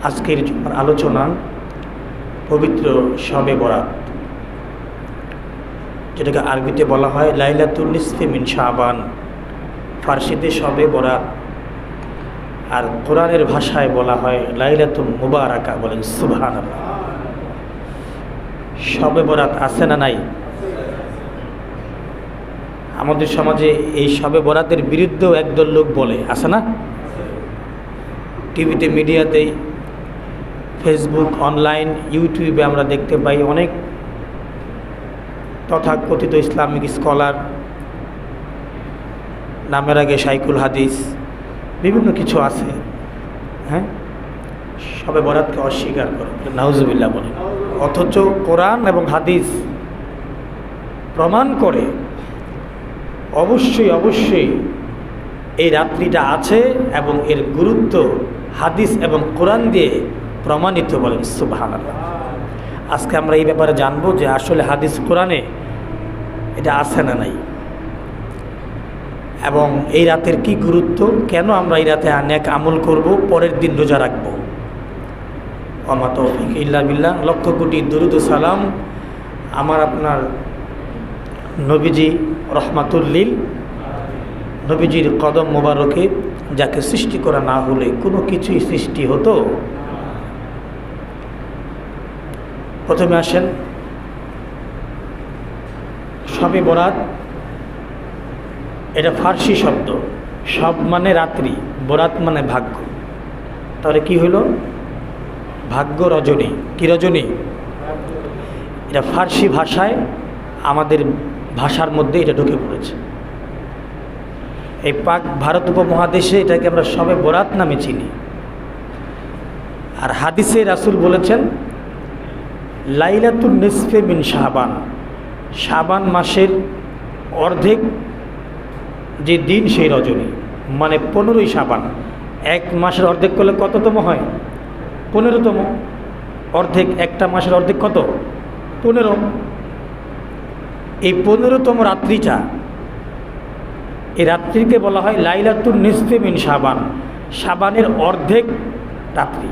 আজকের আলোচনা পবিত্র শবে বরাত, যেটাকে আরবিতে বলা হয় লাইলাতুল নিসফি মিন শাবান, ফার্সিতে শবে বরাত, আর কোরআনের ভাষায় বলা হয় লাইলাতুল মুবারাকা। বলেন সুবহানাল্লাহ। শবে বরাত আছে না নাই? আমাদের সমাজে এই শবে বরাতের বিরুদ্ধেও একদল লোক বলে, আছে না? টিভিতে, মিডিয়াতে, ফেসবুক, অনলাইন, ইউটিউবে আমরা দেখতে পাই অনেক তথাকথিত ইসলামিক স্কলার, নামের আগে শাইখুল হাদিস, বিভিন্ন কিছু আছে, হ্যাঁ, শবে বরাতকে অস্বীকার করে, নাউজুবিল্লাহ বলে। অথচ কোরআন এবং হাদিস প্রমাণ করে অবশ্যই অবশ্যই এই রাত্রিটা আছে এবং এর গুরুত্ব হাদিস এবং কোরআন দিয়ে প্রমাণিত। বলেন সুবহানাল্লাহ। আজকে আমরা এই ব্যাপারে জানবো যে আসলে হাদিস কোরআনে এটা আছে না নাই, এবং এই রাতের কি গুরুত্ব, কেন আমরা এই রাতে নেক আমল করব, পরের দিন রোজা রাখব। ওমা তৌফিক ইল্লা বিল্লাহ। লক্ষ কোটি দরুদ ও সালাম আমার আপনার নবীজি রহমাতুল্লিল, নবীজির কদম মোবারকে, যাকে সৃষ্টি করা না হলে কোনো কিছুই সৃষ্টি হতো। প্রথমে আসেন শবে বরাত, এটা ফার্সি শব্দ। সব মানে রাত্রি, বরাত মানে ভাগ্য। তাহলে কি হলো? ভাগ্য রজনী। কি রজনী? এটা ফার্সি ভাষায়, আমাদের ভাষার মধ্যে এটা ঢুকে পড়েছে। এই পাক ভারত উপমহাদেশে এটাকে আমরা শবে বরাত নামে চিনি। আর হাদিসে রাসূল বলেছেন লাইলাতুন নিসফে মিন শাবান, শাবান মাসের অর্ধেক যে দিন সেই রজনী, মানে 15ই শাবান। এক মাসের অর্ধেক করলে কততম হয়? 15তম। অর্ধেক, একটা মাসের অর্ধেক কত? 15। এই 15তম রাত্রিটা, এই রাত্রিকে বলা হয় লাইলাতুন নিসফে মিন শাবান, শাবানের অর্ধেক রাত্রি।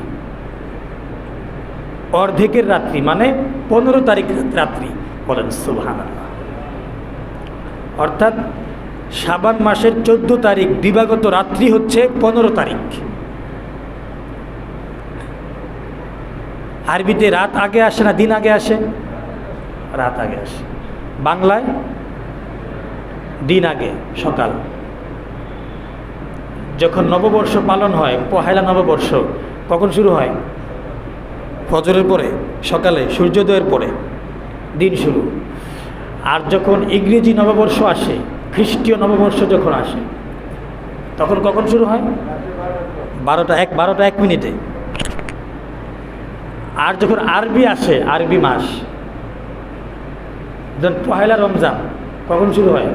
অর্ধেকের রাত্রি মানে 15 তারিখ রাত্রি। বলেন সুবহানাল্লাহ। অর্থাৎ শাবান মাসের 14 তারিখ দিবাগত রাত্রি হচ্ছে 15 তারিখ। আরবিতে রাত আগে আসে না দিন আগে আসে? রাত আগে আসে। বাংলায় দিন আগে, সকাল। যখন নববর্ষ পালন হয়, পহেলা নববর্ষ, কখন শুরু হয়? ফজরের পরে, সকালে সূর্যোদয়ের পরে দিন শুরু। আর যখন ইংরেজি নববর্ষ আসে, খ্রিস্টীয় নববর্ষ যখন আসে, তখন কখন শুরু হয়? 12টা 1 মিনিটে। আর যখন আরবি আসে, আরবি মাস, যখন পহেলা রমজান, কখন শুরু হয়?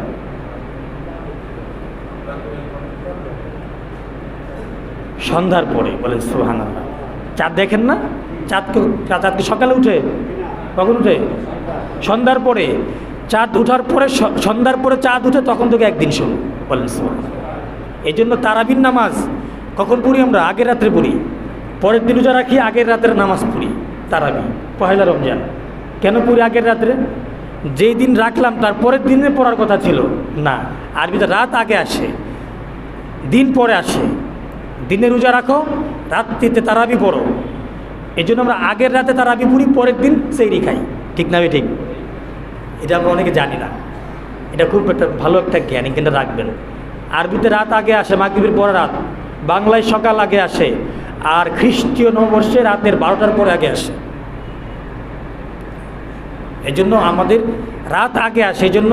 সন্ধ্যার পরে। বলেন সুবহানাল্লাহ। চাঁদ দেখেন না? চাঁদকে সকালে উঠে, কখন উঠে? সন্ধ্যার পরে। চাঁদ উঠার পরে, সন্ধ্যার পরে চাঁদ উঠে, তখন থেকে একদিন শুরু। বলেন সুবহানাল্লাহ। এই জন্য তারাবির নামাজ কখন পড়ি আমরা? আগের রাত্রে পড়ি। পরের দিন রোজা রাখি, আগের রাতের নামাজ পড়ি তারাবি, পহেলা রমজান। কেন পড়ি আগের রাত্রে? যেই দিন রাখলাম তার পরের দিনে পড়ার কথা ছিল না। আরবিতে রাত আগে আসে, দিন পরে আসে। দিনে রোজা রাখো, রাত্রিতে তারাবি পড়ো। এই জন্য আমরা আগের রাতে তারাবি পড়ি, পরের দিন সেহরি খাই। ঠিক না? ঠিক। এটা আমরা অনেকে জানি না। এটা খুব একটা ভালো একটা জ্ঞান, কিন্তু রাখবেন। আরবিতে রাত আগে আসে, মাগরিবের পরে রাত। বাংলায় সকাল আগে আসে, আর খ্রিস্টীয় নববর্ষে রাতের 12টার পরে আগে আসে। এই জন্য আমাদের রাত আগে আসে। এই জন্য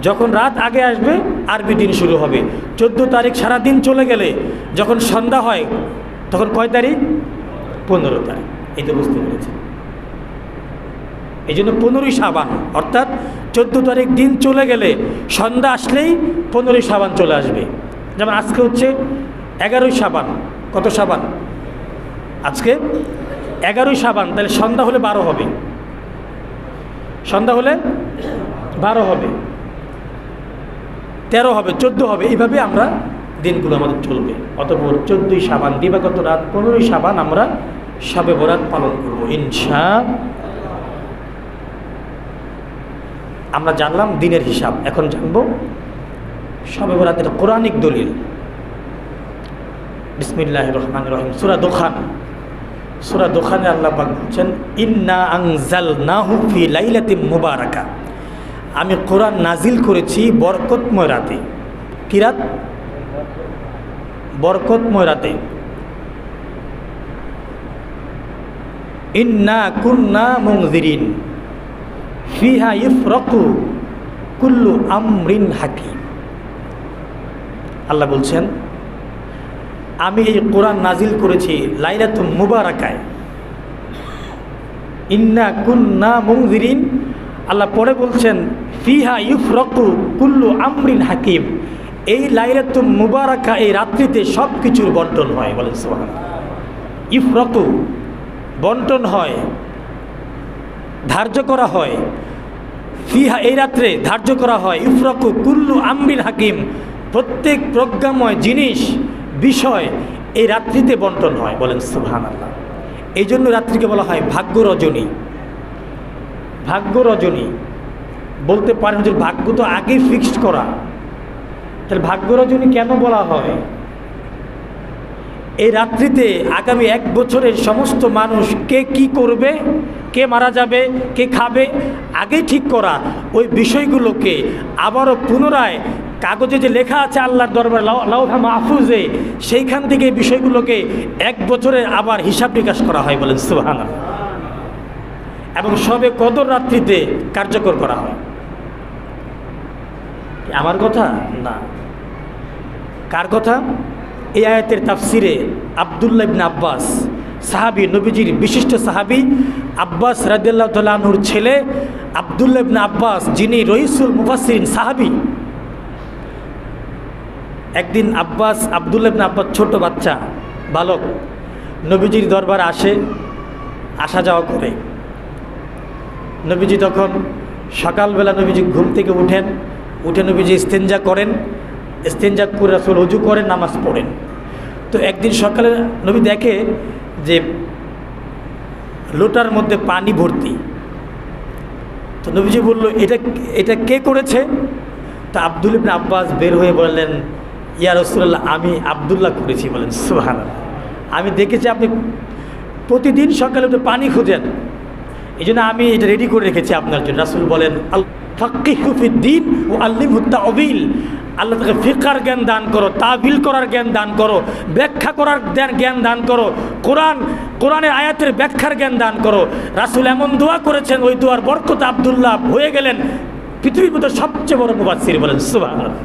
যখন রাত আগে আসবে, আরবি দিন শুরু হবে। 14 তারিখ সারাদিন চলে গেলে যখন সন্ধ্যা হয়, তখন কয় তারিখ? 15 তারিখ। এই তো বুঝতে পেরেছি। এই জন্য 15ই শাবান, অর্থাৎ 14 তারিখ দিন চলে গেলে সন্ধ্যা আসলেই 15ই শাবান চলে আসবে। যেমন আজকে হচ্ছে 11ই শাবান। কত শাবান? আজকে 11ই শাবান। তাহলে সন্ধ্যা হলে 12 হবে। সন্ধ্যা হলে 12 হবে, 13 হবে, 14 হবে। এইভাবে আমরা দিনগুলো আমাদের চলবে। অতঃপর 14ই শাবান দিবাগত রাত 15ই শাবান আমরা শবে বরাত পালন করব আমরা জানলাম দিনের হিসাব, এখন জানবো শবে বরাতের কোরআনিক দলিল। বিসমিল্লাহির রহমানির রহিম। সূরা দোখানে আল্লাহ পাক বলছেন, ইন্না আনজালনাহু ফি লাইলাতিন মুবারাকা, আমি কোরআন নাজিল করেছি বরকতময় রাতে। কি রাত? বরকতময় রাতে। ইন্না কুন্না মুনজিরিন ফিহা ইফরাকু কুল্লু আমরিন হাকিম। আল্লাহ বলছেন, আমি এই কোরআন নাজিল করেছি লাইলাতুল মুবারাকায়। ইন্না কুন্না মুনজিরিন, আল্লাহ পরে বলছেন ফিহা ইফরাকু কুল্লু আমরিন হাকিম। এই লাইলাতুল মুবারাকা, এই রাত্রিতে সব কিছুর বন্টন হয়। বলেন সুবহানাল্লাহ। ইফরাকু বন্টন হয়, ধার্য করা হয়। ফিহা, এই রাত্রে ধার্য করা হয়। ইফরাকু কুল্লু আমরিন হাকিম, প্রত্যেক প্রজ্ঞাময় জিনিস, বিষয় এই রাত্রিতে বন্টন হয়। বলেন সুবহানাল্লাহ। এই জন্য রাত্রিকে বলা হয় ভাগ্য রজনী। ভাগ্য রজনী বলতে পারেন যে ভাগ্য তো আগে ফিক্সড করা, তাহলে ভাগ্য রজনী কেন বলা হয়? এই রাত্রিতে আগামী 1 বছরের সমস্ত মানুষ কে কি করবে, কে মারা যাবে, কে খাবে, আগে ঠিক করা ওই বিষয়গুলোকে আবারও পুনরায় কাগজে যে লেখা আছে আল্লাহর দরবারে লাউহে মাহফুজে, সেইখান থেকে এই বিষয়গুলোকে 1 বছরের আবার হিসাব নিকাশ করা হয়। বলেন সুবহানাল্লাহ। এবং সবে কদর রাত্রিতে কার্যকর করা হয়। আমার কথা না, কার কথা? এই আয়াতের তাফসিরে আব্দুল্লাহ ইবনে আব্বাস, সাহাবী, নবীজির বিশিষ্ট সাহাবী আব্বাস রাদিয়াল্লাহু তাআলা আনহুর ছেলে আব্দুল্লাহ ইবনে আব্বাস, যিনি রইসুল মুফাসসিরিন সাহাবী। একদিন আব্দুল্লাহ ইবনে আব্বাস ছোট বাচ্চা, বালক, নবীজির দরবারে আসা যাওয়া করে। নবীজি তখন সকালবেলা নবীজি ঘুম থেকে উঠে নবীজি ইস্তেঞ্জা করেন, ইস্তেঞ্জা করে রাসূল ওযু করেন, নামাজ পড়েন। তো একদিন সকালে নবী দেখে যে লোটার মধ্যে পানি ভর্তি। তো নবীজি বলল, এটা কে করেছে? তো আব্দুল্লাহ ইবনে আব্বাস বের হয়ে বললেন, ইয়া রাসূলুল্লাহ, আমি আব্দুল্লাহ করেছি। বলেন সুবহানাল্লাহ। আমি দেখেছি আপনি প্রতিদিন সকালে উঠে পানি খুঁজেন, এই জন্য আমি এটা রেডি করে রেখেছি আপনার জন্য। রাসূল বলেন, আল ফাক্কিহু ফিদ্দীন ওয়া আল্লিমহু তা'ওয়িল, আল্লাহ তাকে ফিকহার জ্ঞান দান করো, তাবিল করার জ্ঞান দান করো, ব্যাখ্যা করার জ্ঞান দান করো, কোরআনের আয়াতের ব্যাখ্যার জ্ঞান দান করো। রাসূল এমন দোয়া করেছেন, ওই দোয়ার বরকতে আব্দুল্লাহ হয়ে গেলেন পৃথিবীর মধ্যে সবচেয়ে বড় মুফাসসির। বলেন সুবহানাল্লাহ।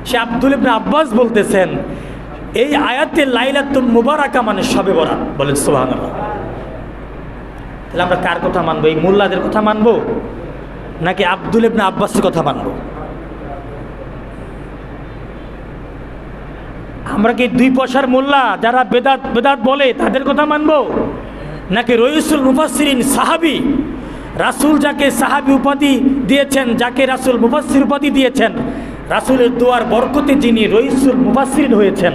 সে আব্দুল্লাহ ইবনে আব্বাস বলতেছেন, এই আয়াতে লাইলাতুল মুবারাকা মানে শবে বরাত। বলেন সুবহানাল্লাহ। তাহলে আমরা কার কথা মানবো? এই মোল্লাদের কথা মানবো নাকি আব্দুল্লাহ ইবনে আব্বাসের কথা মানবো? আমরা কি 2 পয়সার মোল্লা যারা বেদাত বলে তাদের কথা মানবো, নাকি রইসুল মুফাসসিরিন সাহাবী, রাসূল যাকে সাহাবী উপাধি দিয়েছেন, যাকে রাসূল মুফাসসির উপাধি দিয়েছেন, রাসূলের দোয়ার বরকতে যিনি রইসুল মুফাসসিরিন হয়েছেন,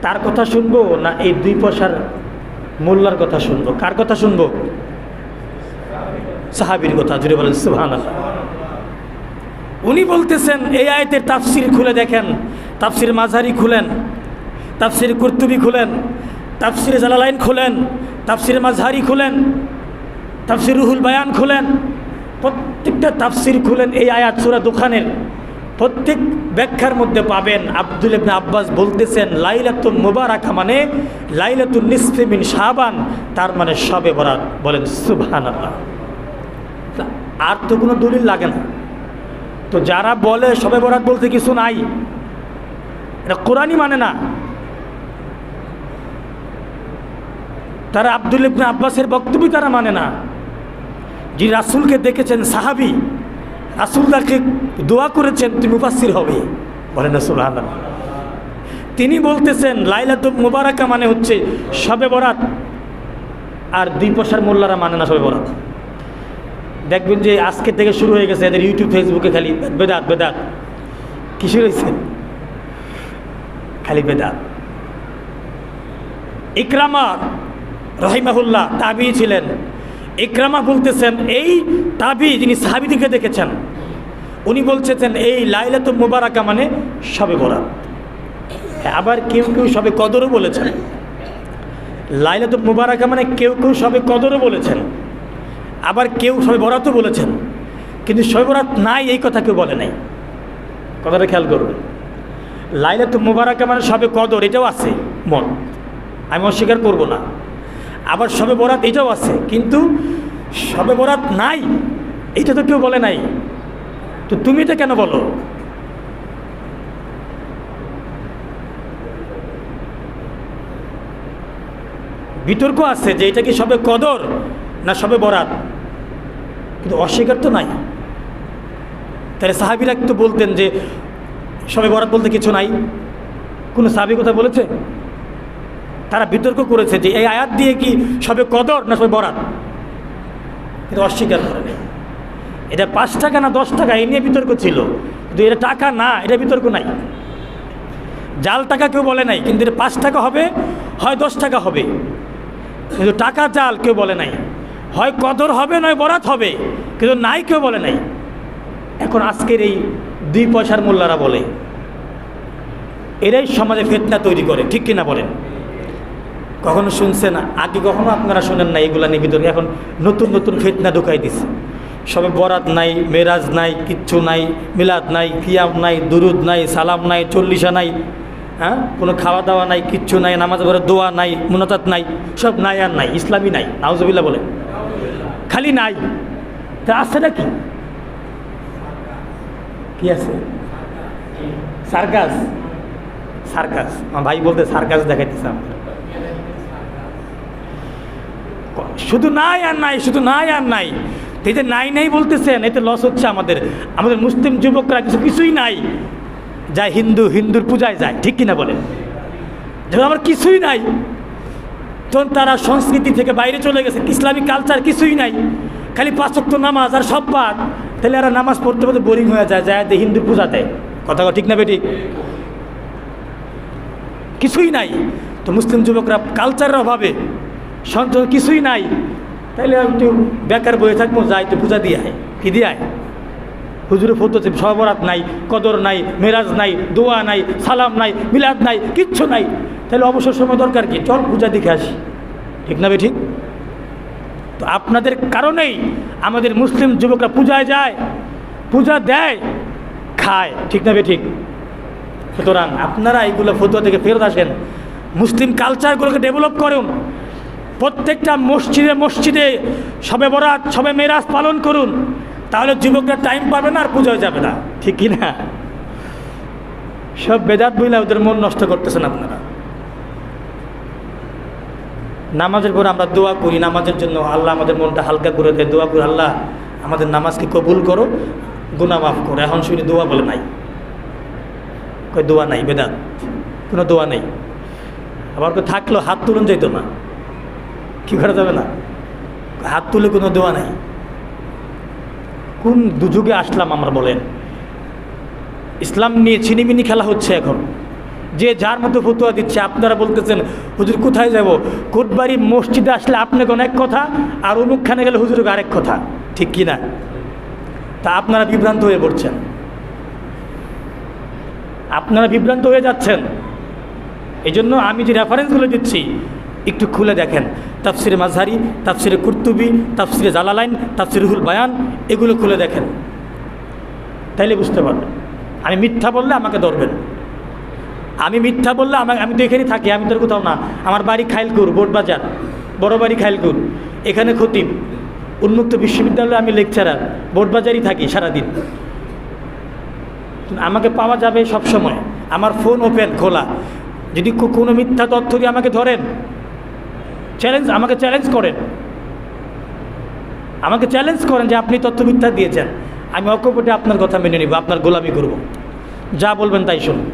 তার কথা শুনবো না এই 2 পয়সার মোল্লার কথা শুনবো? কার কথা শুনবো? সাহাবীর কথা। জুড়ে বলেন সুবহানাল্লাহ। উনি বলতেছেন, এই আয়াতের তাফসির খুলে দেখেন, তাফসির মাঝারি খুলেন, তাফসির কুরতুবী খুলেন, তাফসির জালালাইন খুলেন, তাফসির মাঝারি খুলেন, তাফসির রুহুল বায়ান খুলেন, প্রত্যেকটা তাফসির খুলেন। এই আয়াত সূরা দোখানের প্রত্যেক ব্যাখ্যার মধ্যে পাবেন আব্দুল্লাহ ইবনে আব্বাস বলতেছেন, লাইলাতুল মুবারাকা মানে লাইলাতুল নিসফি মিন শাবান, তার মানে শবে বরাত। বলেন সুবহানাল্লাহ। আর তো কোনো দলিল লাগে না। তো যারা বলে শবে বরাত বলতে কিছু নাই, এটা কোরআনই মানে না, তারা আব্দুল্লাহ ইবনে আব্বাসের বক্তব্য তারা মানে না। যিনি রাসূলকে দেখেছেন, সাহাবী, রাসূল তাকে দোয়া করেছেন তুমি মুফাসসির হবে। বলেন না সুবহানাল্লাহ। তিনি বলতেছেন লাইলাতুল মুবারাকা মানে হচ্ছে শবে বরাত, আর 2 পয়সার মোল্লারা মানে না শবে বরাত। দেখবেন যে আজকে থেকে শুরু হয়ে গেছে এদের ইউটিউব ফেসবুকে খালি বেদাত। কিসের হয়েছে? খালি বেদাত। ইকরামা রহিমাহুল্লাহ তাবি ছিলেন। ইকরামা বলতেছেন এই তাবি যিনি সাহাবীদেরকে দেখেছেন, উনি বলছেন এই লাইলাতুল মুবারাকা মানে শবে বরাত। আবার কেউ কেউ শবে কদরও বলেছেন। লাইলাতুল মুবারাকা মানে কেউ কেউ শবে কদরও বলেছেন, আবার কেউ শবে বরাতও বলেছেন। কিন্তু শবে বরাত নাই এই কথা কেউ বলে নাই। কথাটা খেয়াল করবেন। লাইলাতুল মুবারাকা মানে শবে কদর, এটাও আছে মন, আমি অস্বীকার করব না। আবার শবে বরাত এটাও আছে, কিন্তু শবে বরাত নাই এটা তো কেউ বলে নাই। তো তুমি এটা কেন বলো? বিতর্ক আছে যে এটা কি শবে কদর না শবে বরাত, কিন্তু অস্বীকার তো নাই। তাহলে সাহাবীরা তো বলতেন যে শবে বরাত বলতে কিছু নাই। কোনো সাহাবী কথা বলেছে? তারা বিতর্ক করেছে যে এই আয়াত দিয়ে কি শবে কদর না শবে বরাত, কিন্তু অস্বীকার করে নেই। এটা 5 টাকা না 10 টাকা এই নিয়ে বিতর্ক ছিল, কিন্তু এটা টাকা না, এটা বিতর্ক নাই। জাল টাকা কেউ বলে নাই, কিন্তু এটা 5 টাকা হবে হয় 10 টাকা হবে, কিন্তু টাকা জাল কেউ বলে নাই। হয় কদর হবে নয় বরাত হবে, কিন্তু নাই কেউ বলে নাই। এখন আজকের এই 2 পয়সার মোল্লারা বলে, এরাই সমাজে ফিতনা তৈরি করে, ঠিক কিনা বলেন? কখনো শুনছেন? আগে কখনো আপনারা শোনেন না এগুলা নিয়ে বিতর্ক। এখন নতুন নতুন ফিতনা ঢুকাই দিছে। সবে বরাত নাই, মেরাজ নাই, কিচ্ছু নাই, মিলাদ নাই, কিয়াম নাই, দুরুদ নাই, সালাম নাই, চল্লিশা নাই, হ্যাঁ, কোনো খাওয়া দাওয়া নাই, কিচ্ছু নাই, নামাজ পড়ে দোয়া নাই, মুনাজাত নাই, সব নাই আর নাই, ইসলামই নাই। নাউজুবিল্লাহ বলে, খালি নাই। তা আছে নাকি? কি আছে? সার্কাস। সার্কাস আমার ভাই বলতে সার্কাস দেখাইতেছে। শুধু নাই আর নাই, শুধু নাই আর নাই। এই যে নাই নাই বলতেছেন, এতে লস হচ্ছে আমাদের। আমাদের মুসলিম যুবকরা কিছুই নাই, যায় হিন্দুর পূজায় যায়, ঠিক কিনা বলেন? যখন আমার কিছুই নাই, তখন তারা সংস্কৃতি থেকে বাইরে চলে গেছে, ইসলামিক কালচার কিছুই নাই, খালি 5 ওয়াক্ত নামাজ আর সব বাদ। তাহলে এরা নামাজ পড়তে পড়তে বোরিং হয়ে যায়, যায় হিন্দুর পূজা দেয়। কথা ঠিক না বেঠিক? কিছুই নাই। তো মুসলিম যুবকরা কালচারের অভাবে সঞ্চয় কিছুই নাই, তাইলে একটু বেকার বয়ে থাকবো, যাই তো পূজা দিয়ে আয়। কি দিয়ে আয়? হুজুরে ফতোছে শবে বরাত নাই, কদর নাই, মেরাজ নাই, দোয়া নাই, সালাম নাই, মিলাদ নাই, কিচ্ছু নাই। তাহলে অবসর সময় দরকার কি? চল পূজা দেখে আসি, ঠিক না ঠিক? তো আপনাদের কারণেই আমাদের মুসলিম যুবকরা পূজায় যায়, পূজা দেয়, খায়, ঠিক না ঠিক? সুতরাং আপনারা এইগুলো ফতোয়া থেকে ফেরত আসেন, মুসলিম কালচারগুলোকে ডেভেলপ করুন। প্রত্যেকটা মসজিদে মসজিদে শবে বরাত, শবে মেরাজ পালন করুন, তাহলে যুবকরা টাইম পাবে না আর পূজায় যাবে না, ঠিক কি না? সব বেদাত বইলা ওদের মন নষ্ট করতেছেন আপনারা। নামাজের পর আমরা দোয়া করি, নামাজের জন্য আল্লাহ আমাদের মনটা হালকা করে দেয়, দোয়া করি আল্লাহ আমাদের নামাজকে কবুল করো, গুনাহ মাফ করো। এখন শুনি দোয়া বলে নাই, কই দোয়া নাই, বেদাত, কোনো দোয়া নেই। আবার কেউ থাকলেও হাত তুলন যেত না, কি করা যাবে না? হাত তুলে কোনো দোয়া নাই। কোন দুযুগে আসলাম আমরা বলেন? ইসলাম নিয়ে ছিনিমিনি খেলা হচ্ছে এখন, যে যার মতো ফতোয়া দিচ্ছে। আপনারা বলতেছেন হুজুর কোথায় যাব? কোটবাড়ি মসজিদে আসলে আপনাকে অনেক কথা, আর অমুকখানে গেলে হুজুরকে আরেক কথা, ঠিক কি না? তা আপনারা বিভ্রান্ত হয়ে পড়ছেন, আপনারা বিভ্রান্ত হয়ে যাচ্ছেন। এই জন্য আমি যে রেফারেন্সগুলো দিচ্ছি একটু খুলে দেখেন। তাফসিরে মাযহারি, তাফসিরে কুরতুবী, তাফসিরে জালালাইন, তাফসিরে রুহুল বায়ান, এগুলো খুলে দেখেন, তাইলে বুঝতে পারবেন। আমি মিথ্যা বললে আমাকে ধরবেন, আমি মিথ্যা বললে আমি তো এখানেই থাকি, আমি তোর কোথাও না। আমার বাড়ি খাইলকুর, বোটবাজার, বড় বাড়ি খাইলকুর, এখানে খতিব, উন্মুক্ত বিশ্ববিদ্যালয়ে আমি লেকচারার, বোটবাজারই থাকি সারাদিন। আমাকে পাওয়া যাবে সব সময়, আমার ফোন ওপেন খোলা। যদি কোনো মিথ্যা তথ্য দিয়ে আমাকে ধরেন, আমাকে চ্যালেঞ্জ করেন, আমাকে চ্যালেঞ্জ করেন যে আপনি তথ্য মিথ্যা দিয়েছেন, আমি অকপটে আপনার কথা মেনে নিব, আপনার গোলামি করব, যা বলবেন তাই শুনুন।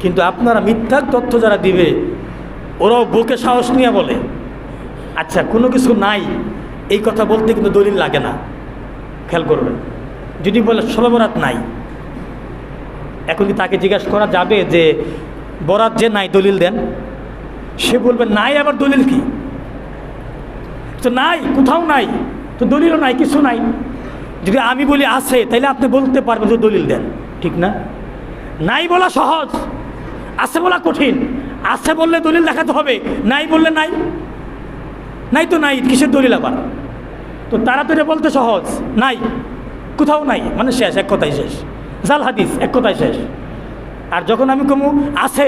কিন্তু আপনারা মিথ্যা তথ্য যারা দিবে, ওরাও বুকে সাহস নিয়ে বলে আচ্ছা কোনো কিছু নাই, এই কথা বলতে কিন্তু দলিল লাগে না। খেয়াল করবেন, যদি বলে শবে বরাত নাই, এখন কি তাকে জিজ্ঞাসা করা যাবে যে বরাত যে নাই দলিল দেন? সে বলবে নাই, আবার দলিল কি? তো নাই, কোথাও নাই, তো দলিলও নাই, কিছু নাই। যদি আমি বলি আছে, তাইলে আপনি বলতে পারবেন যে দলিল দেন, ঠিক না? নাই বলা সহজ, আছে বলা কঠিন। আছে বললে দলিল দেখাতে হবে, নাই বললে নাই, নাই তো নাই, কিসের দলিল আবার? তো তাড়াতাড়ি বলতে সহজ, নাই, কোথাও নাই, মানে শেষ, এক কথাই শেষ, জাল হাদিস, এক কথাই শেষ। আর যখন আমি কমু আছে,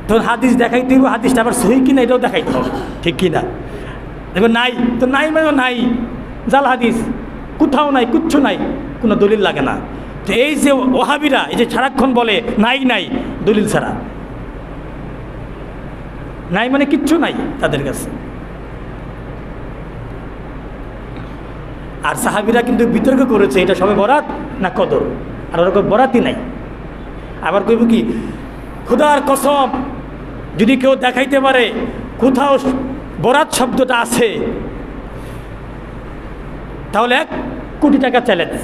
তখন হাদিস দেখাইতে হবে, হাদিসটা আবার সহি কিনা এটাও দেখাইতে হবে, ঠিক কিনা? দেখো নাই, তো নাই মানে নাই, জাল হাদিস, কোথাও নাই, কিচ্ছু নাই, কোনো দলিল লাগে না। তো এই যে ওহাবিরা, এই যে সারাক্ষণ বলে নাই নাই, দলিল ছাড়া, নাই মানে কিচ্ছু নাই তাদের কাছে। আর সাহাবিরা কিন্তু বিতর্ক করেছে এটা সবে বরাত না কদর, আর ওরকম বরাতই নাই। আবার কইব কি, খোদার কসম, যদি কেউ দেখাইতে পারে কোথাও বরাত শব্দটা আছে, তাহলে 1 কোটি টাকা চ্যালেঞ্জ,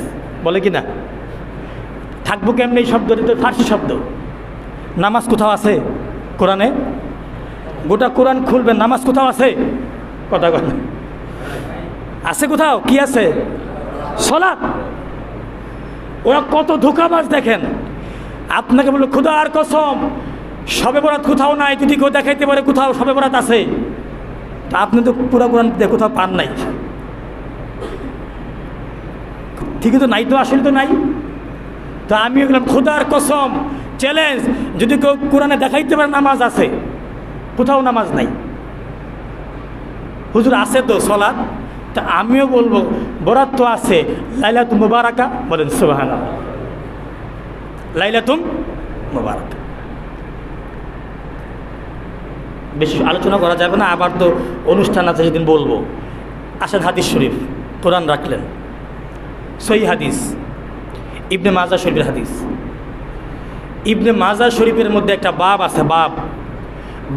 বলে কি না? থাকবো কেমনি এই শব্দটা? তো ফার্সি শব্দ। নামাজ কোথাও আছে কোরআনে? গোটা কোরআন খুলবেন, নামাজ কোথাও আছে? কথা কথা আছে কোথাও? কি আছে? সালাত। ওরা কত ধোঁকাবাজ দেখেন, আপনাকে বললো খোদার কসম শবে বরাত কোথাও নাই, যদি কেউ দেখাইতে পারে কোথাও শবে বরাত আছে, তা আপনি তো পুরো কোরআন কোথাও পান নাই। ঠিকই তো নাই, তো আসলে তো নাই। তো আমি বললাম খোদার কসম চ্যালেঞ্জ, যদি কেউ কোরআনে দেখাইতে পারে নামাজ আছে, কোথাও নামাজ নাই। হুজুর আছে তো সালাত, তা আমিও বলবো বরাত তো আছে, লাইলাতুল মুবারাকা, বলেন সুবহানাল্লাহ, লাইলাতুল মুবারাকা। বেশি আলোচনা করা যাবে না, আবার তো অনুষ্ঠান আছে, সেদিন বলবো। আসেন হাদিস শরীফ, কোরআন রাখলেন, সহিহ হাদিস, ইবনে মাজা শরীফের হাদিস। ইবনে মাজা শরীফের মধ্যে একটা বাব আছে,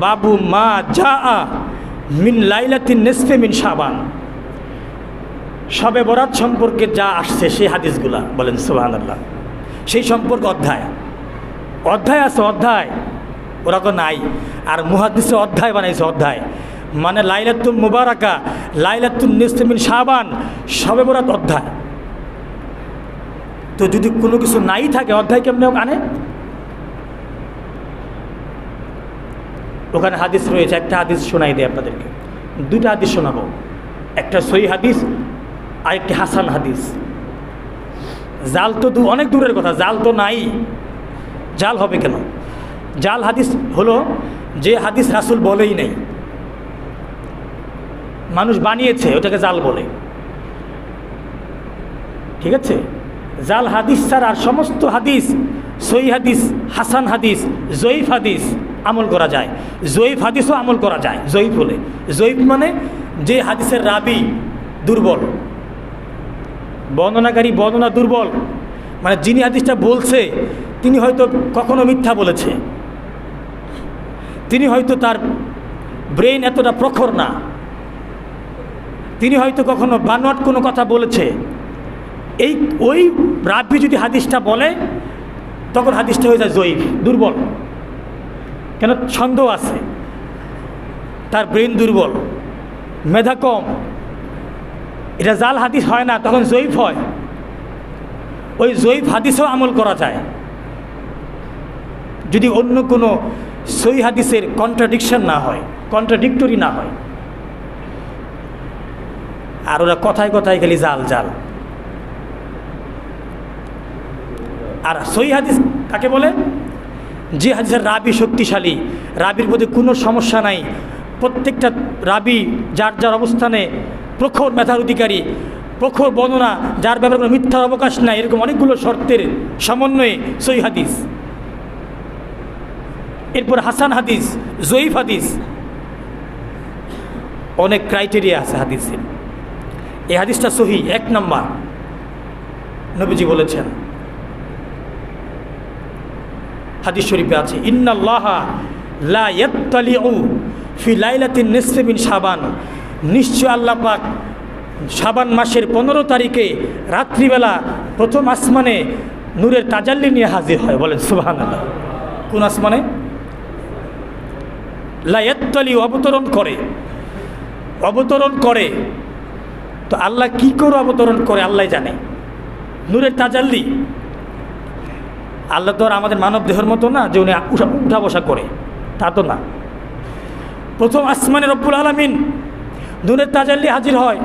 বাবু মা যা মিন লাইলাতিন নিসফে মিন শাবান, শবে বরাত সম্পর্কে যা আসছে সেই হাদিসগুলা, বলেন সুবহানাল্লাহ। সেই সম্পর্কে অধ্যায় আছে, অধ্যায়, ওরা তো নাই। আর মুহাদ্দিসে অধ্যায় বানাইছে, অধ্যায় মানে লাইলাতুল মুবারাকা, লাইলাতুন নিসফে মিন শাবান, শবে বরাত অধ্যায়। তো যদি কোনো কিছু নাই থাকে, অধ্যায় কেমনে আনে? ওখানে হাদিস রয়েছে, একটা হাদিস শোনাই দেয় আপনাদেরকে, 2টা হাদিস শোনাবো, একটা সহিহ হাদিস আর একটি হাসান হাদিস। জাল তো অনেক দূরের কথা, জাল তো নাই। জাল হবে কেন? জাল হাদিস হলো যে হাদিস রাসূল বলেই নাই, মানুষ বানিয়েছে, ওটাকে জাল বলে, ঠিক আছে? জাল হাদিস ছাড়া আর সমস্ত হাদিস, সহিহ হাদিস, হাসান হাদিস, জয়ীফ হাদিস আমল করা যায়। জয়ীফ হাদিসও আমল করা যায়, জয়ীফ হলে। জয়ীফ মানে যে হাদিসের রাবি দুর্বল, বর্ণনাকারী বর্ণনা দুর্বল, মানে যিনি হাদিসটা বলছে তিনি হয়তো কখনো মিথ্যা বলেছে, তিনি হয়তো তার ব্রেইন এতটা প্রখর না, তিনি হয়তো কখনো বানোয়াট কোনো কথা বলেছে। ওই রাবি যদি হাদিসটা বলে, তখন হাদিসটা হয়ে যায় জয়ীফ, দুর্বল। কেন? সন্দেহ আছে, তার ব্রেন দুর্বল, মেধা কম, এটা জাল হাদিস হয় না, তখন জয়ীফ হয়। ওই জয়ীফ হাদিসও আমল করা যায় যদি অন্য কোনো সহিহ হাদিসের কন্ট্রাডিকশন না হয়, কন্ট্রাডিক্টরি না হয়। আর ওরা কথায় কথায় খালি জাল জাল। আর সহিহ হাদিস কাকে বলে? যে হাদিসের রাবি শক্তিশালী, রাবির মধ্যে কোনো সমস্যা নাই, প্রত্যেকটা রাবি যার যার অবস্থানে প্রখর মেধার অধিকারী, প্রখর বর্ণনা, যার ব্যাপারে কোনো মিথ্যার অবকাশ নাই, এরকম অনেকগুলো শর্তের সমন্বয়ে সহিহ হাদিস। এরপর হাসান হাদিস, জয়ীফ হাদিস, অনেক ক্রাইটেরিয়া আছে হাদিসের। এই হাদিসটা সহিহ, 1 নম্বর নবীজি বলেছেন, হাদিস শরীফে আছে, ইন্নাল্লাহা লা ইয়াত্তালিউ ফি লাইলাতিন নিসফি মিন শাবান, নিশ্চয় আল্লাহ পাক শাবান মাসের 15 তারিখে রাত্রিবেলা প্রথম আসমানে নূরের তাজাল্লি নিয়ে হাজির হয়, বলেন সুবহানাল্লাহ। কোন আসমানে? লায়াত্তালি অবতরণ করে। তো আল্লাহ কি করে অবতরণ করে আল্লাহ জানে। নূরের তাজাল্লি, আল্লাহ তো আর আমাদের মানব দেহের মতো না যে উনি উঠা বসা করে, তা তো না। প্রথম আসমানে রব্বুল আলামিন নূরের তাজাল্লি হাজির হয়।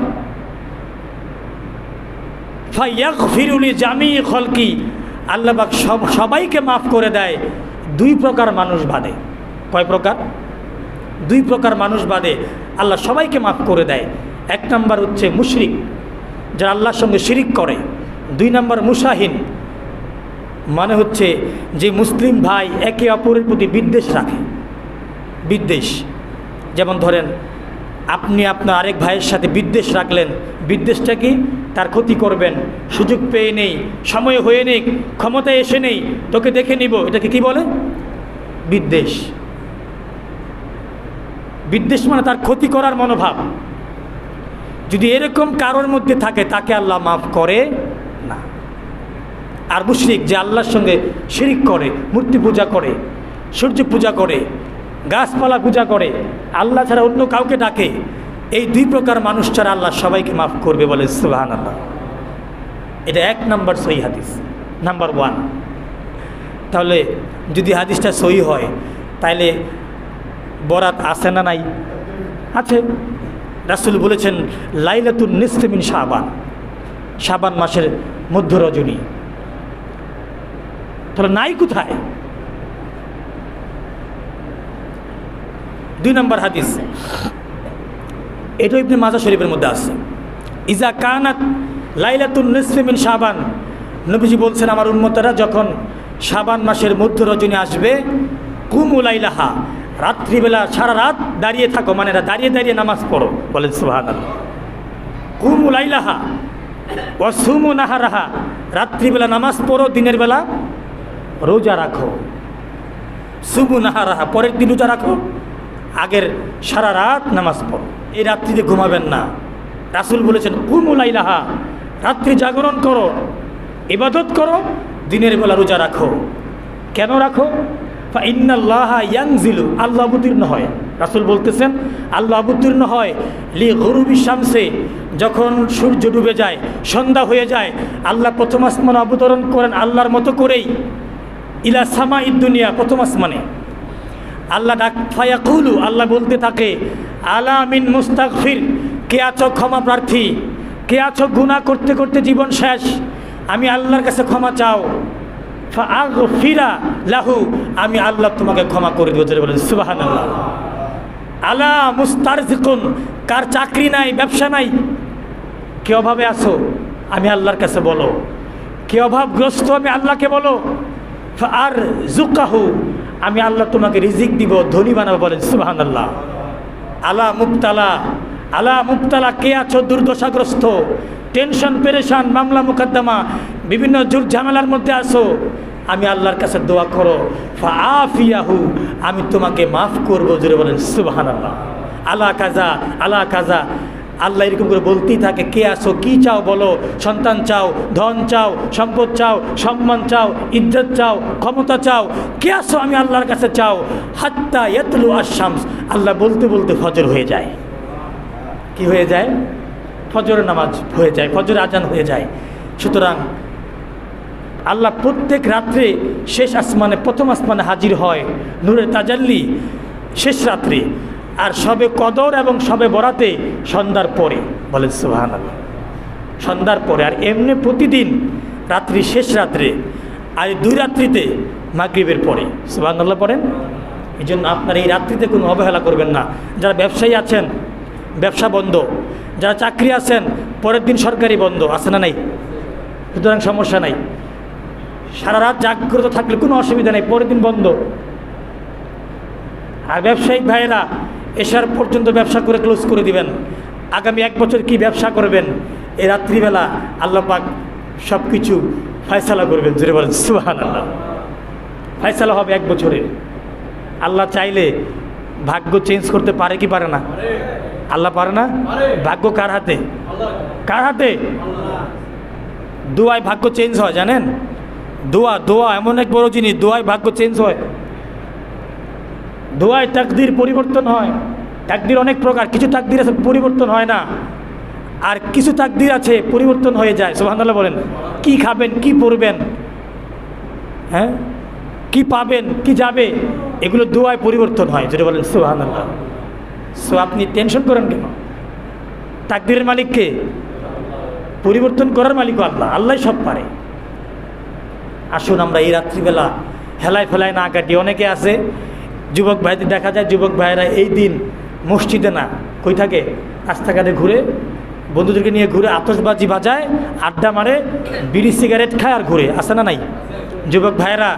ফায়াগফিরু লিজামিই খলকি, আল্লাহ পাক সবাইকে মাফ করে দেয়, দুই প্রকার মানুষ বাদে। কয় প্রকার? দুই প্রকার মানুষ বাদে আল্লাহ সবাইকে মাফ করে দেয়। এক নাম্বার হচ্ছে মুশরিক, যারা আল্লাহর সঙ্গে শিরিক করে। দুই নাম্বার মুশাহিন, মানে হচ্ছে যে মুসলিম ভাই একে অপরের প্রতি বিদ্বেষ রাখে। বিদ্বেষ, যেমন ধরেন আপনি আপনার আরেক ভাইয়ের সাথে বিদ্বেষ রাখলেন, বিদ্বেষটা কি? তার ক্ষতি করবেন, সুযোগ পেয়ে নেই, সময় হয়ে নেই, ক্ষমতায় এসে নেই, তোকে দেখে নিব, এটাকে কি বলে? বিদ্বেষ। বিদ্বেষ মানে তার ক্ষতি করার মনোভাব। যদি এরকম কারোর মধ্যে থাকে তাকে আল্লাহ মাফ করে না। আর মুশরিক, যে আল্লাহর সঙ্গে শিরিক করে, মূর্তি পূজা করে, সূর্য পূজা করে, গাছপালা পূজা করে, আল্লাহ ছাড়া অন্য কাউকে ডাকে, এই দুই প্রকার মানুষ ছাড়া আল্লাহ সবাইকে মাফ করবে বলে সুবহানাল্লাহ। এটা এক নাম্বার সহিহ হাদিস, নাম্বার 1। তাহলে যদি হাদিসটা সহিহ হয় তাহলে বরাত আছে না নাই? আছে। রাসূল বলেছেন লাইলাতুন নিসফি মিন শাবান, শাবান মাসের মধ্য রজনী। তাহলে নাই কোথায়? 2 নম্বর হাদিস, এটা ইবনে মাজাহ শরীফের মধ্যে আছে। ইজা কানাত লাইলাতুন নিসফি মিন শাবান, নবীজি বলছেন আমার উম্মতেরা যখন শাবান মাসের মধ্য রজনী আসবে, কুমু লাইলাহা, রাত্রিবেলা সারা রাত দাঁড়িয়ে থাকো, মানে দাঁড়িয়ে দাঁড়িয়ে নামাজ পড়ো, বলেন সুবহানাল্লাহ। কুমু লাইলাহা ওয়া সুমু নাহারাহা, রাত্রিবেলা নামাজ পড়ো, দিনের বেলা রোজা রাখো। সুমু নাহারাহা, পরের দিন রোজা রাখো, আগের সারা রাত নামাজ পড়ো, এই রাত্রিতে ঘুমাবেন না। রাসূল বলেছেন কুমু লাইলাহা, রাত্রি জাগরণ করো, ইবাদত করো, দিনের বেলা রোজা রাখো। কেন রাখো? ফাইন্নাল্লাহা ইয়ানজিলু, আল্লাহ অবতীর্ণ হয়। রাসূল বলতেছেন আল্লাহ অবতীর্ণ হয় লি গুরুবি শামসে, যখন সূর্য ডুবে যায়, সন্ধ্যা হয়ে যায়, আল্লাহ প্রথম আসমানে অবতরণ করেন আল্লাহর মতো করেই, ইলা সামাইদ দুনিয়া, প্রথম আসমানে। আল্লাহ ডাক, ফায়াকুলু, আল্লাহ বলতে থাকে আলা মিন মুস্তাগফির, কে আছো ক্ষমা প্রার্থী, কে আছো গুনাহ করতে করতে জীবন শেষ, আমি আল্লাহর কাছে ক্ষমা চাও। ফাআগফিরা লাহু, আমি আল্লাহ তোমাকে ক্ষমা করে দেব। বলেন সুবহানাল্লাহ। আলা মুস্তারজিকুন, কার চাকরি নাই, ব্যবসা নাই, কে অভাবে আছো, আমি আল্লাহর কাছে বলো। কে অভাবগ্রস্ত, আমি আল্লাহকে বলো। আর জুকাহু, আমি আল্লাহ তোমাকে রিজিক দিব, ধনী বানাবো। বলেন সুবহানাল্লাহ। আলা মুবতালা, আলা মুবতালা, কে আছো দুর্দশাগ্রস্ত, টেনশন পেরেশান, মামলা মুকদ্দমা, বিভিন্ন যুগ ঝামেলার মধ্যে আসো, আমি আল্লাহর কাছে দোয়া করো। ফাআফিয়াহু, আমি তোমাকে মাফ করবো। জোরে বলেন সুবহানাল্লাহ। আলা কাজা, আলা কাজা, আল্লাহ এরকম করে বলতেই থাকে, কে আসো, কি চাও বলো, সন্তান চাও, ধন চাও, সম্পদ চাও, সম্মান চাও, ইজ্জত চাও, ক্ষমতা চাও, কে আসো, আমি আল্লাহর কাছে চাও। হাত্তা ইয়াতলু আশ-শামস, আল্লাহ বলতে বলতে ফজর হয়ে যায়। কি হয়ে যায়? ফজরের নামাজ হয়ে যায়, ফজরের আজান হয়ে যায়। সুতরাং আল্লাহ প্রত্যেক রাত্রে শেষ আসমানে, প্রথম আসমানে হাজির হয় নূরের তাজাল্লি শেষ রাত্রে, আর সবে কদর এবং সবে বরাতে সন্ধ্যার পরে। বলেন সুবহানাল্লাহ। সন্ধ্যার পরে, আর এমনি প্রতিদিন রাত্রি শেষ রাত্রে, আর 2 রাত্রিতে মাগরিবের পরে। সুবহানাল্লাহ পড়েন। এই জন্য আপনার এই রাত্রিতে কোনো অবহেলা করবেন না। যারা ব্যবসায়ী আছেন, ব্যবসা বন্ধ, যারা চাকরি আছেন, পরের দিন সরকারি বন্ধ, আছে না নাই? সুতরাং সমস্যা নাই, সারা রাত জাগ্রত থাকলে কোনো অসুবিধা নেই, পরের দিন বন্ধ। আর ব্যবসায়িক ভাইয়েরা এশার পর্যন্ত ব্যবসা করে ক্লোজ করে দিবেন। আগামী 1 বছর কি ব্যবসা করবেন, এই রাত্রিবেলা আল্লাহ পাক সব কিছু ফয়সালা করবেন। জোরে বলেন সুবহানাল্লাহ। ফয়সালা হবে 1 বছরের। আল্লাহ চাইলে ভাগ্য চেঞ্জ করতে পারে কি পারে না? আল্লাহ পারে না? ভাগ্য কার হাতে? কার হাতে? দোয়ায় ভাগ্য চেঞ্জ হয়, জানেন? দোয়া, দোয়া এমন এক বড় জিনিস, দোয়ায় ভাগ্য চেঞ্জ হয়। দোয়ায় তাকদির পরিবর্তন হয়। তাকদির অনেক প্রকার, কিছু তাকদির আছে পরিবর্তন হয় না, আর কিছু তাকদির আছে পরিবর্তন হয়ে যায়। সুবহানাল্লাহ বলেন। কি খাবেন, কি পরবেন, হ্যাঁ, কি পাবেন, কি যাবে, এগুলো দোয়ায় পরিবর্তন হয়, যেটা বলেন সুবহানাল্লাহ। সো আপনি টেনশন করেন কেন? তাকদিরের মালিককে, পরিবর্তন করার মালিকও আল্লাহ, আল্লাহ সব পারে। আসুন আমরা এই রাত্রিবেলা হেলায় ফেলায় না কাটি। অনেকে আছে যুবক ভাইদের দেখা যায়, যুবক ভাইয়েরা এই দিন মসজিদে না, কই থাকে, রাস্তাঘাটে ঘুরে, বন্ধুদেরকে নিয়ে ঘুরে, আতশবাজি বাজায়, আড্ডা মারে, বিড়ি সিগারেট খায় আর ঘুরে। আছে না নাই? যুবক ভাইয়েরা,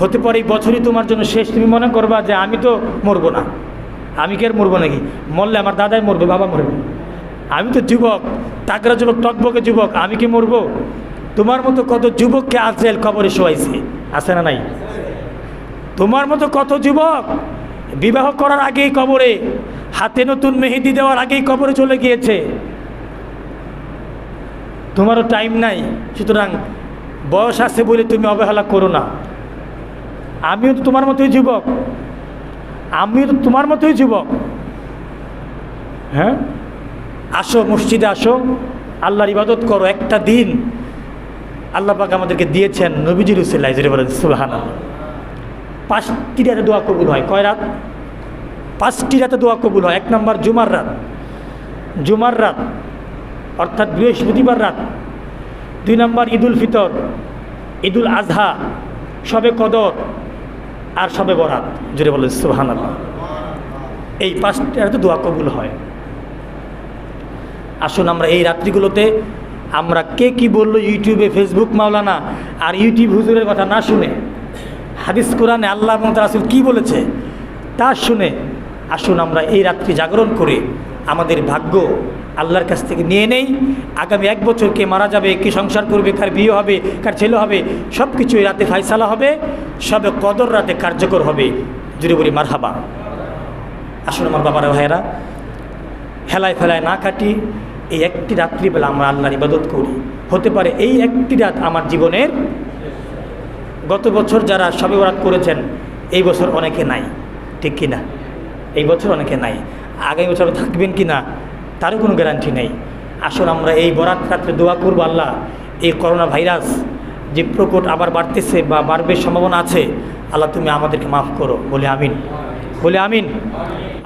হতে পারে এই বছরই তোমার জন্য শেষ। তুমি মনে করবা যে আমি তো মরবো না, আমি কি আর মরবো নাকি? মরলে আমার দাদাই মরবে, বাবা মরবে, আমি তো যুবক, তাগড়া যুবক, টকবকে যুবক, আমি কি মরবো? তোমার মতো কত যুবককে আজরাইল কবরে শোয়াইছে, আছে না নাই? তোমার মতো কত যুবক বিবাহ করার আগেই কবরে, হাতে নতুন মেহেদি দেওয়ার আগেই কবরে চলে গিয়েছে। তোমারও টাইম নাই, সুতরাং বয়স আছে বলে তুমি অবহেলা করো না। আমিও তো তোমার মতোই যুবক, আমিও তো তোমার মতোই যুবক। হ্যাঁ, আসো মসজিদে, আসো, আল্লাহর ইবাদত করো। একটা দিন আল্লাহ পাক আমাদেরকে দিয়েছেন নবীজির উসিলায়, যেটা বলেন সুবহানাল্লাহ। 5টি রাতে দোয়া কবুল হয়। কয় রাত? 5টি রাতে দোয়া কবুল হয়। 1 নম্বর জুমার রাত, জুমার রাত অর্থাৎ বৃহস্পতিবার রাত। 2 নম্বর ঈদুল ফিতর, ঈদুল আজহা, শবে কদর আর শবে বরাত, যেটা বলেন সুবহানাল্লাহ। এই 5টি রাতে দোয়া কবুল হয়। আসুন আমরা এই রাত্রিগুলোতে আমরা কে কি বললো ইউটিউবে, ফেসবুক মাওলানা আর ইউটিউব হুজুরের কথা না শুনে, হাদিস কোরআনে আল্লাহ এবং তার রাসূল কী বলেছে তা শুনে, আসুন আমরা এই রাত্রি জাগরণ করে আমাদের ভাগ্য আল্লাহর কাছ থেকে নিয়ে নেই। আগামী 1 বছর কে মারা যাবে, কে সংসার করবে, কার বিয়ে হবে, কার ছেলে হবে, সব কিছু এই রাতে ফায়সালা হবে, সবে কদর রাতে কার্যকর হবে। জুড়ে বলি মারহাবা। আসুন আমার বাবারা ভাইয়েরা, হেলায় ফেলায় না কাটি, এই একটি রাত্রিবেলা আমরা আল্লাহর ইবাদত করি। হতে পারে এই একটি রাত আমার জীবনের, গত বছর যারা শবে বরাত করেছেন এই বছর অনেকে নাই, ঠিক কি না? এই বছর অনেকে নাই, আগামী বছর থাকবেন কি না তারও কোনো গ্যারান্টি নেই। আসুন আমরা এই বরাত রাত্রে দোয়া করব, আল্লাহ এই করোনা ভাইরাস যে প্রকট আবার বাড়তেছে বা বাড়বে সম্ভাবনা আছে, আল্লাহ তুমি আমাদেরকে মাফ করো। বলে আমিন, বলে আমিন।